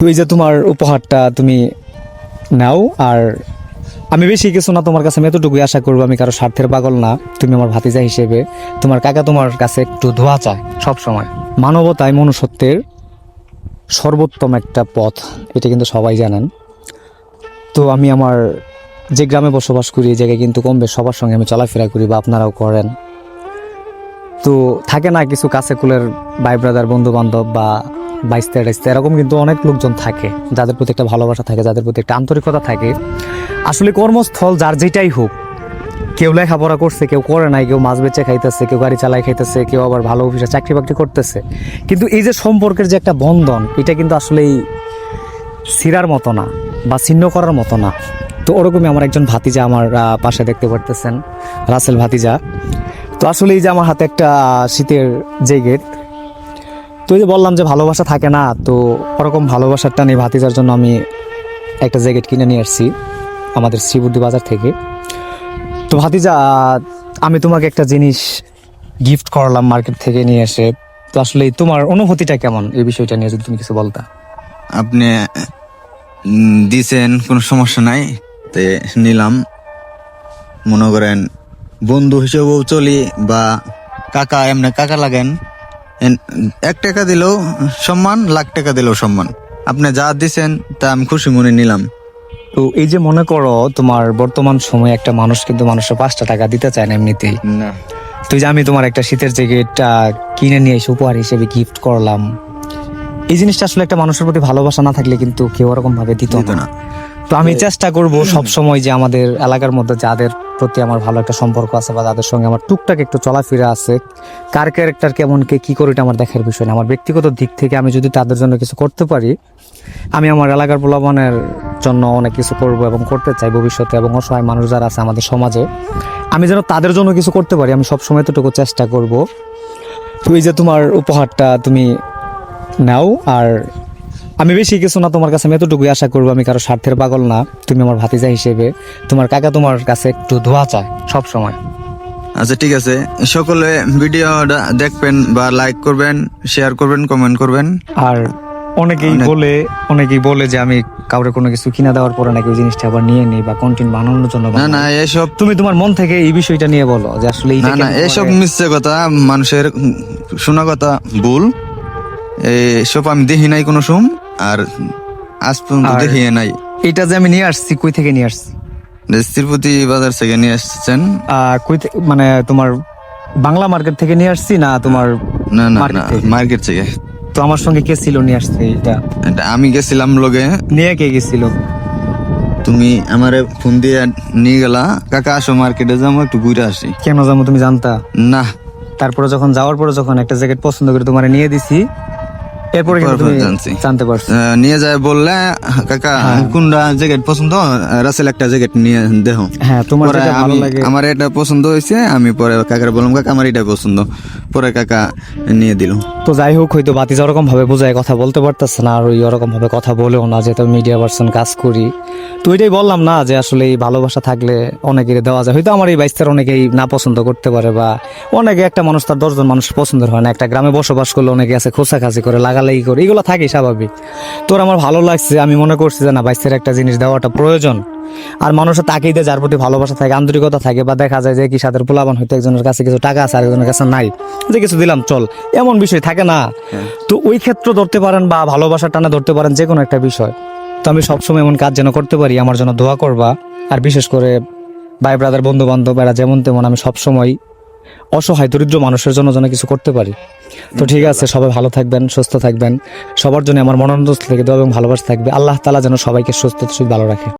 তুই যে তোমার উপহারটা তুমি নাও। আর আমি বেশি কিছু না তোমার কাছে, আমি এতটুকুই আশা করবো। আমি কারো স্বার্থের পাগল না, তুমি আমার ভাতিজা হিসেবে। তোমার কাকা তোমার কাছে একটু দোয়া চায় সব সময়। মানবতায় মনুষ্যত্বের সর্বোত্তম একটা পথ, এটা কিন্তু সবাই জানেন। তো আমি আমার যে গ্রামে বসবাস করি, এই জায়গায় কিন্তু কম বেশ সবার সঙ্গে আমি চলাফেরা করি, বা আপনারাও করেন। তো থাকে না কিছু কাছে কুলের ভাই ব্রাদার বন্ধু বান্ধব বা বাইস্তা টাইস্তা, এরকম কিন্তু অনেক লোকজন থাকে যাদের প্রতি একটা ভালোবাসা থাকে, যাদের প্রতি একটা আন্তরিকতা থাকে। আসলে কর্মস্থল যার যেটাই হোক, কেউ লেখাপড়া করছে, কেউ করে নাই, কেউ মাছ বেচে খাইতেছে, কেউ গাড়ি চালাই খাইতেছে, কেউ আবার ভালো অফিসে চাকরি বাকরি করতেছে, কিন্তু এই যে সম্পর্কের যে একটা বন্ধন, এটা কিন্তু আসলেই সিরার মতো না বা ছিন্ন করার মতো না। তো ওরকমই আমার একজন ভাতিজা আমার পাশে দেখতে পারতেছেন, রাসেল ভাতিজা। তো আসলে এই যে আমার হাতে একটা শীতের জ্যাকেট, তো এই যে বললাম যে ভালোবাসা থাকে না, তো ওরকম ভালোবাসার টানে ভাতিজার জন্য আমি একটা জ্যাকেট কিনে নিয়ে আসছি আমাদের শ্রীবুদ্ধি বাজার থেকে। তো ভাতিজা, আমি তোমাকে একটা জিনিস গিফট করলাম মার্কেট থেকে নিয়ে এসে। তো আসলে তোমার অনুভূতিটা কেমন এই বিষয়টা নিয়ে যদি তুমি কিছু বলতা। আপনি দিছেন, কোনো সমস্যা নাই, তে নিলাম। মনে করেন বন্ধু হিসেবেও চলি, বা কাকা, এমনি কাকা লাগেন। 1 টাকা দিলেও সম্মান, লাখ টাকা দিলেও সম্মান। আপনি যা দিছেন তা আমি খুশি মনে নিলাম। তো এই যে মনে করো, তোমার বর্তমান সময়ে একটা মানুষ কিন্তু মানুষের 5টা টাকা দিতে চায় না এমনিতেই। না, তো এই যে আমি তোমার একটা শীতের জ্যাকেট কিনে নিয়ে এসে উপহার হিসেবে গিফট করলাম, এই জিনিসটা আসলে একটা মানুষের প্রতি ভালোবাসা না থাকলে কিন্তু কেউ ওরকম ভাবে দিত না। তো আমি চেষ্টা করব সব সময় যে আমাদের এলাকার মধ্যে যাদের প্রতি আমার ভালো একটা সম্পর্ক আছে, বা যাদের সঙ্গে আমার টুকটাক একটু চলাফেরা আছে, কার ক্যারেক্টার কেমন, কে কি করে, এটা আমার দেখার বিষয় না। আমার ব্যক্তিগত দিক থেকে আমি যদি তাদের জন্য কিছু করতে পারি, আমি আমার এলাকার পোলাপানের জন্য অনেক কিছু করব এবং করতে চাই ভবিষ্যতে। এবং অসহায় মানুষ যারা আছে আমাদের সমাজে, আমি যেন তাদের জন্য কিছু করতে পারি, আমি সবসময় এতটুকু চেষ্টা করব। তো এই যে তোমার উপহারটা তুমি নাও। আর আমি বেশি কিছু না তোমার কাছে, আমি এতটুকুই আশা করবো। আমি কারো স্বার্থের পাগল না, তুমি আমার ভাতিজা হিসেবে। তোমার কাকা তোমার কাছে একটু দোয়া চায় সব সময়। আচ্ছা ঠিক আছে, সকলে ভিডিওটা দেখবেন, বা লাইক করবেন, শেয়ার করবেন, কমেন্ট করবেন। আর অনেকেই বলে যে আমি কাউরে কোনো কিছু কিনা দেওয়ার পরে নাকি ওই জিনিসটা আবার নিয়ে নিই বা কন্টেন্ট বানানোর জন্য না বানাই। না, এসব তুমি তোমার মন থেকে এই বিষয়টা নিয়ে বলো যে আসলে না না, এসব মিথ্যে কথা, মানুষের শোনা কথা ভুল। এসব আমি দেখি নাই কোনো সুম, আর আজ পর্যন্ত আর- দেখি নাই। এটা যে আমি নিয়ে আসছি, কই থেকে নিয়ে আসছি? শ্রীপতি বাজার থেকে নিয়ে আসছেন? মানে তোমার বাংলা মার্কেট থেকে নিয়ে আসছি না তোমার না না মার্কেট না, থেকে? মার্কেট থেকে। তো আমার সঙ্গে কে ছিল নিয়ে আসছে এটা? এটা আমি গেছিলাম লগে। নিয়ে কে গেছিল? তুমি আমারে ফোন দিয়ে নিয়ে গেলা, কাকা আসো মার্কেটে যাবো, একটু ঘুরে আসি। কেন যাবো তুমি জানতা? না, তারপরে যখন যাওয়ার পরে যখন একটা জ্যাকেট পছন্দ করে তোমার নিয়ে দিছি, এরপরে কিন্তু তুমি জানছি। জানতে পারছো। নিয়ে যায় বললে, কাকা কোনটা জ্যাকেট পছন্দ, রাসেল একটা জ্যাকেট নিয়ে দেখো। হ্যাঁ, তোমার পরে যেটা ভালো লাগে। আমার এটা পছন্দ হয়েছে, আমি পরে কাকার বললাম, কাকা আমার এটা পছন্দ। পরে কাকা নিয়ে দিল। তো যাই হোক, হয়তো বাতিজা ওরকম ভাবে বোঝায় কথা বলতে পারতেছে না, আর ওই ওরকম ভাবে কথা বলেও না, যেহেতু মিডিয়া পার্সন কাজ করি। তো এটাই বললাম না যে আসলে এই ভালোবাসা থাকলে অনেকের দেওয়া যায়। হয়তো আমার এই বাইস্তার অনেকেই না পছন্দ করতে পারে, বা অনেকে, একটা মানুষ তার 10 জন মানুষ পছন্দের হয় না। একটা গ্রামে বসবাস করলে অনেকে আছে খোঁচাখাচি করে, লাগালাগি করে, এগুলো থাকে স্বাভাবিক। তোর আমার ভালো লাগছে, আমি মনে করছি যে না, বাইস্তার একটা জিনিস দেওয়াটা প্রয়োজন। আর মানুষের তাকেই দেয় যার প্রতি ভালোবাসা থাকে, আন্তরিকতা থাকে, বা দেখা যায় যে কি সাথে পোলাবান হয়তো একজনের কাছে কিছু টাকা আছে, আরেকজনের কাছে নাই, যে কিছু দিলাম চল, এমন বিষয় থাকে না। তো ওই ক্ষেত্র ধরতে পারেন, বা ভালোবাসার টানা ধরতে পারেন, যে কোনো একটা বিষয়। তো আমি সবসময় এমন কাজ যেন করতে পারি, আমার জন্য দোয়া করবা। আর বিশেষ করে ভাই ব্রাদার বন্ধু বান্ধব এরা যেমন তেমন, আমি সবসময় অসহায় দরিদ্র মানুষের জন্য যেন কিছু করতে পারি। তো ঠিক আছে, সবাই ভালো থাকবেন, সুস্থ থাকবেন। সবার জন্য আমার মনোনন্দ থেকে দোয়া এবং ভালোবাসা থাকবে। আল্লাহ তাআলা যেন সবাইকে সুস্থ ভালো রাখে।